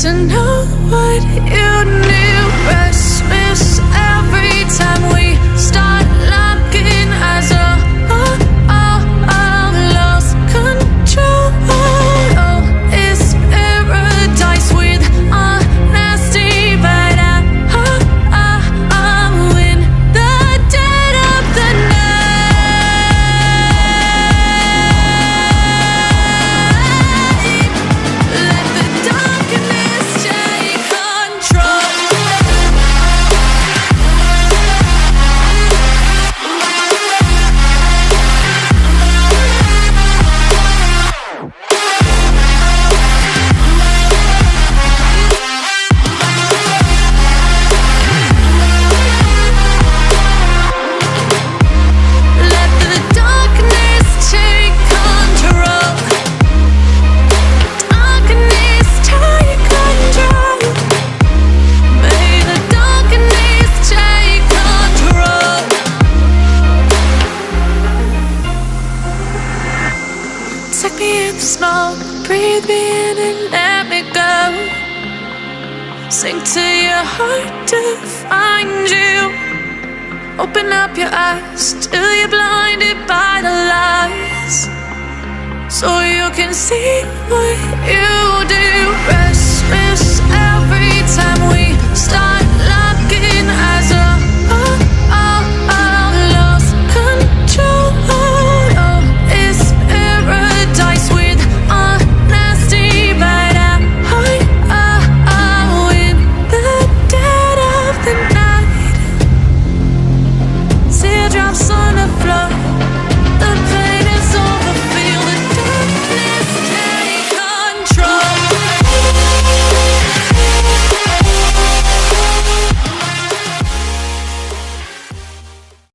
to know what you knew. Restless every time we start locking eyes. Lost control. Oh, it's paradise with honesty, but I'm in the dead of the night. Let the darkness take control. Let the darkness take control. Darkness take control. May the darkness take control. Take me in the smoke, breathe me in and let me go. Sink to your heart to find you. Open up your eyes till you're blinded by the lies, so you can see what